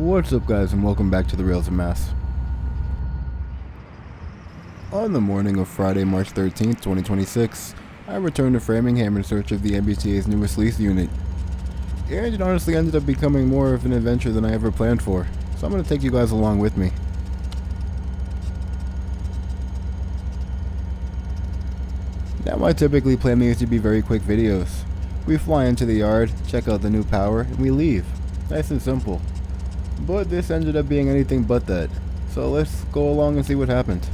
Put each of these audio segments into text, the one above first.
What's up guys, and welcome back to the Rails of Mass. On the morning of Friday, March 13th, 2026, I returned to Framingham in search of the MBTA's newest lease unit. And it honestly ended up becoming more of an adventure than I ever planned for, so I'm going to take you guys along with me. Now I typically plan these to be very quick videos. We fly into the yard, check out the new power, and we leave. Nice and simple. But this ended up being anything but that, so let's go along and see what happened.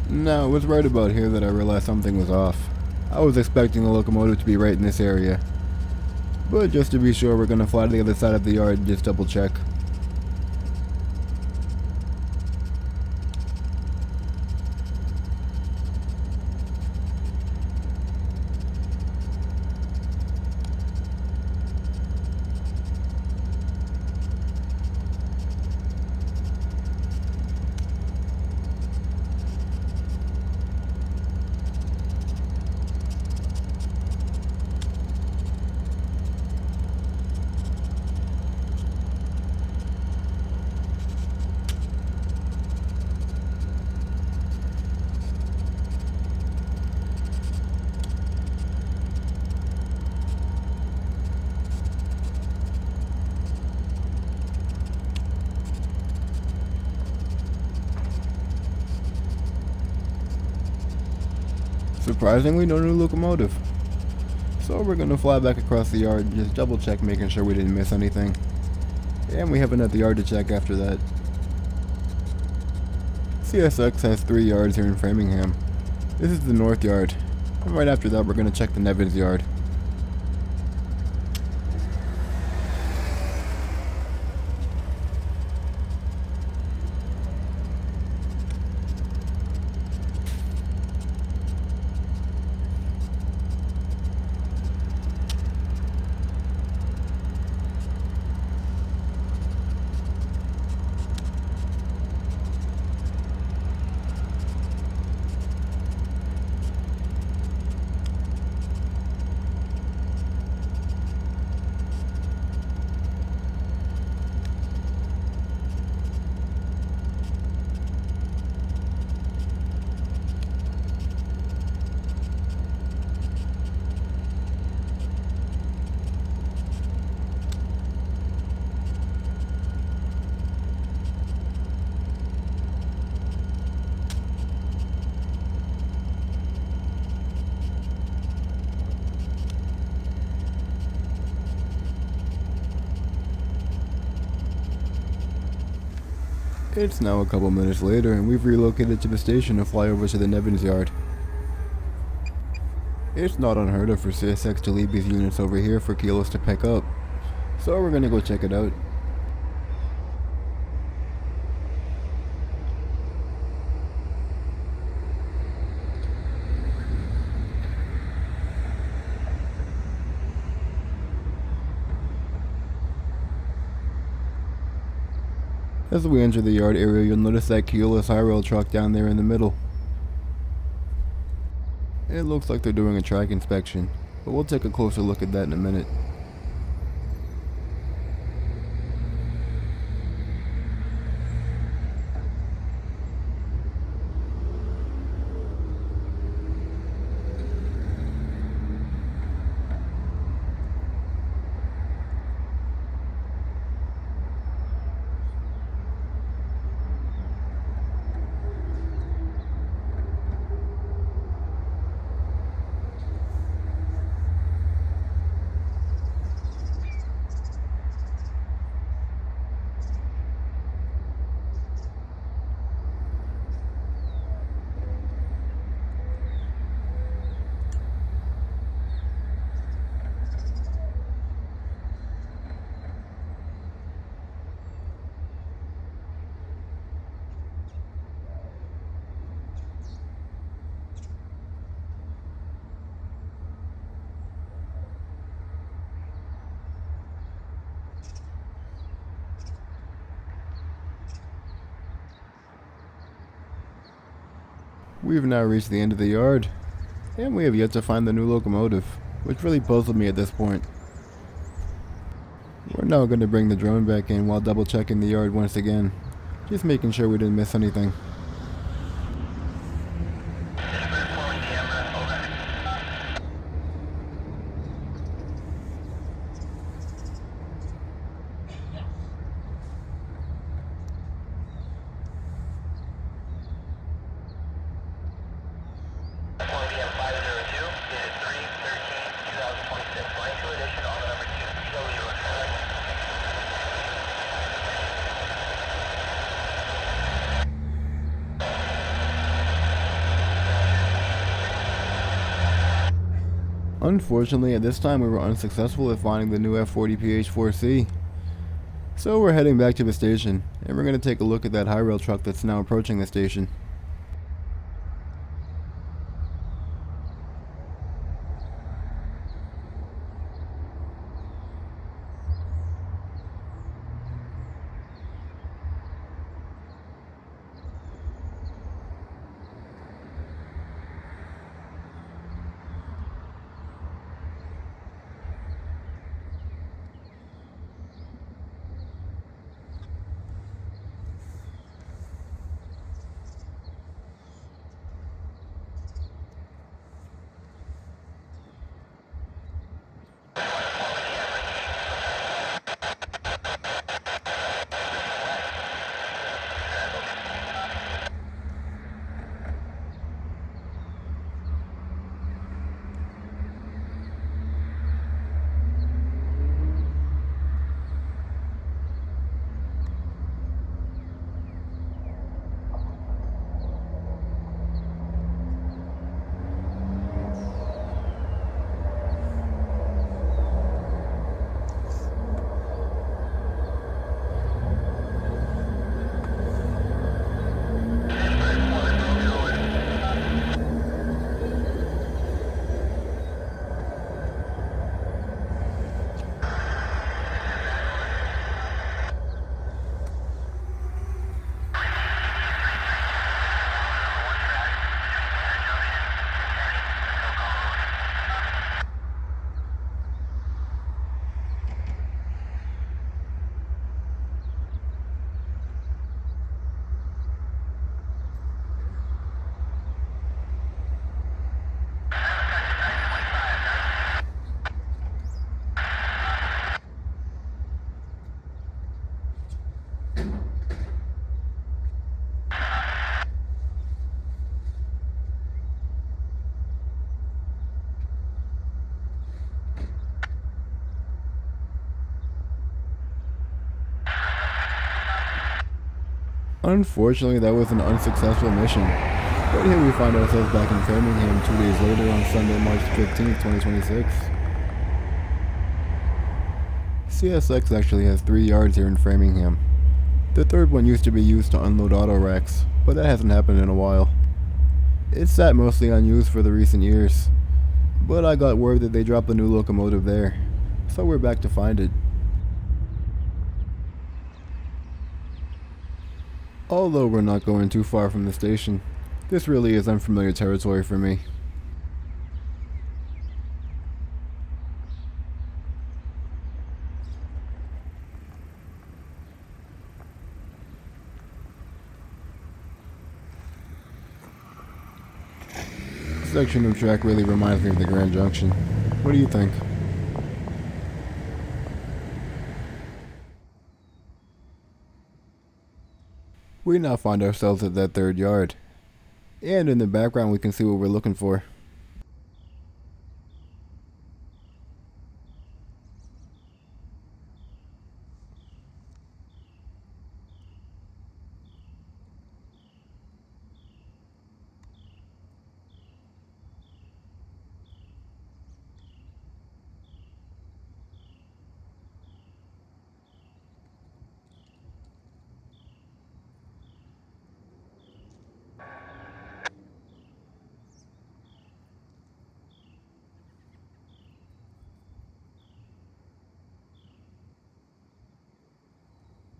Now, it was right about here that I realized something was off. I was expecting the locomotive to be right in this area. But just to be sure, we're going to fly to the other side of the yard and just double check. Surprisingly, no new locomotive. So we're going to fly back across the yard and just double check, making sure we didn't miss anything. And we have another yard to check after that. CSX has 3 yards here in Framingham. This is the north yard. And right after that, we're going to check the Nevins yard. It's now a couple minutes later, and we've relocated to the station to fly over to the Nevins yard. It's not unheard of for CSX to leave these units over here for kilos to pick up, so we're gonna go check it out. As we enter the yard area, you'll notice that keyless high rail truck down there in the middle. It looks like they're doing a track inspection, but we'll take a closer look at that in a minute. We've now reached the end of the yard, and we have yet to find the new locomotive, which really puzzled me at this point. We're now going to bring the drone back in while double checking the yard once again, just making sure we didn't miss anything. Unfortunately, at this time we were unsuccessful at finding the new F40PH-4C. So we're heading back to the station, and we're going to take a look at that high rail truck that's now approaching the station. Unfortunately, that was an unsuccessful mission. But here we find ourselves back in Framingham 2 days later on Sunday, March 15th, 2026. CSX actually has 3 yards here in Framingham. The third one used to be used to unload auto racks, but that hasn't happened in a while. It's sat mostly unused for the recent years, but I got word that they dropped a new locomotive there, so we're back to find it. Although we're not going too far from the station, this really is unfamiliar territory for me. This section of track really reminds me of the Grand Junction. What do you think? We now find ourselves at that third yard, and in the background we can see what we're looking for.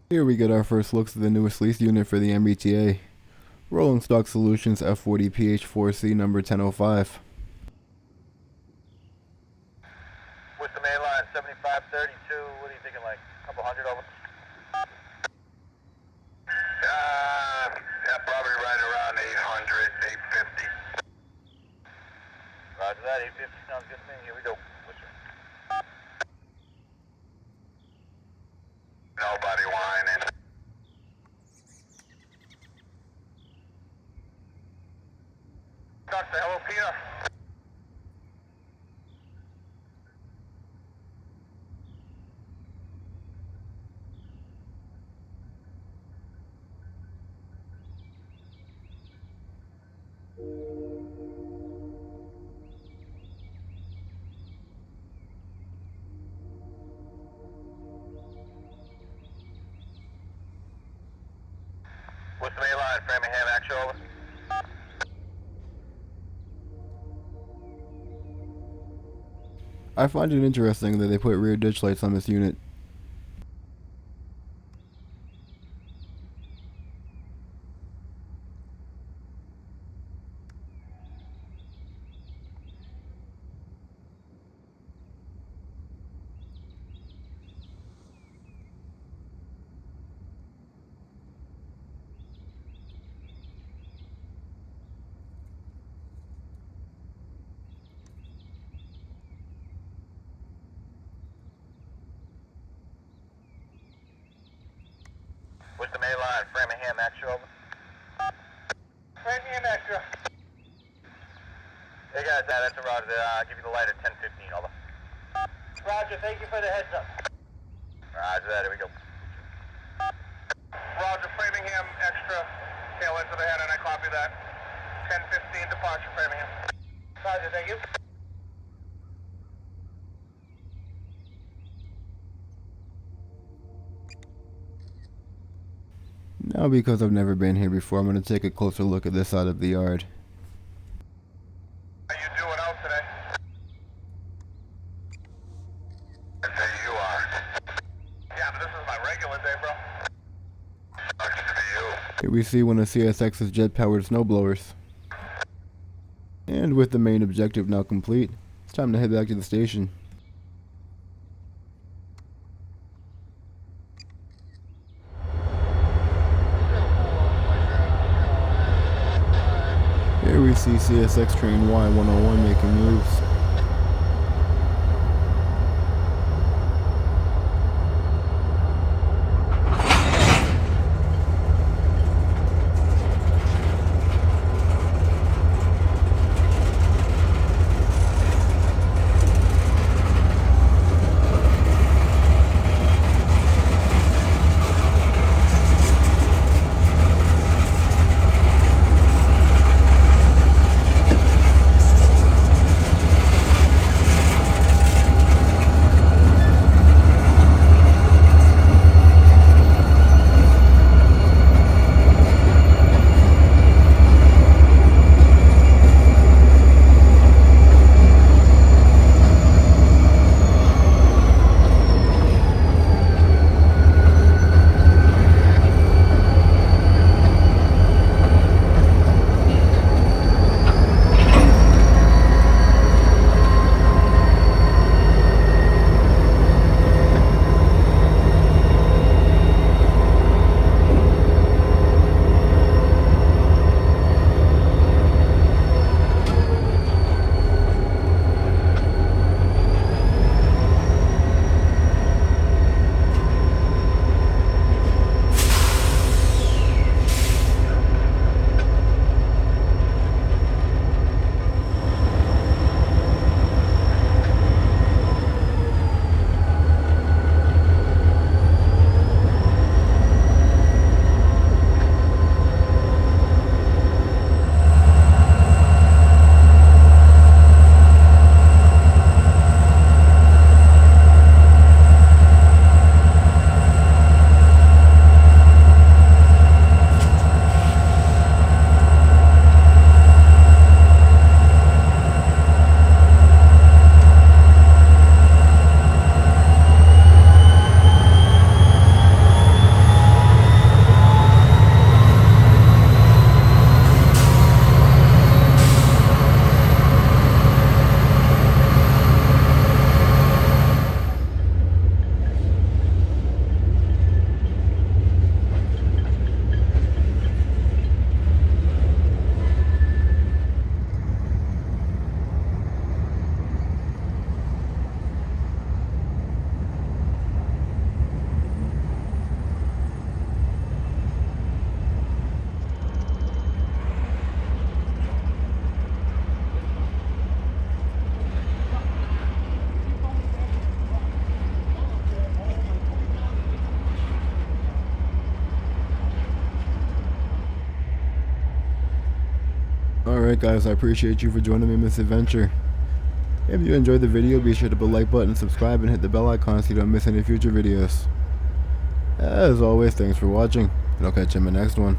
Here we get our first looks at the newest lease unit for the MBTA. Rollingstock Solutions F40PH-4C number 1005. With the main line, 7532, what are you thinking, like a couple hundred over? Yeah, probably right around 800, 850. Roger that, 850 sounds good to me. Here we go. Whisper. Nobody whining. Doctor, hello, Peter. What's the main line? Framingham, actual, over. I find it interesting that they put rear ditch lights on this unit. What's the main line? Framingham, actual, over. Framingham, extra. Hey guys, that's a roger. I'll give you the light at 10:15, over. Roger, thank you for the heads up. Roger that, here we go. Roger, Framingham, extra. Tail end to the head, and I copy that. 10:15 departure, Framingham. Roger, thank you. Now, because I've never been here before, I'm going to take a closer look at this side of the yard. How you doing out today? I'd say you are. Yeah, but this is my regular day, bro. Sucks to be you. Here we see one of CSX's jet-powered snowblowers. And with the main objective now complete, it's time to head back to the station. Here we see CSX train Y101 making moves. Alright guys, I appreciate you for joining me in this adventure. If you enjoyed the video, be sure to hit the like button, subscribe, and hit the bell icon so you don't miss any future videos. As always, thanks for watching, and I'll catch you in my next one.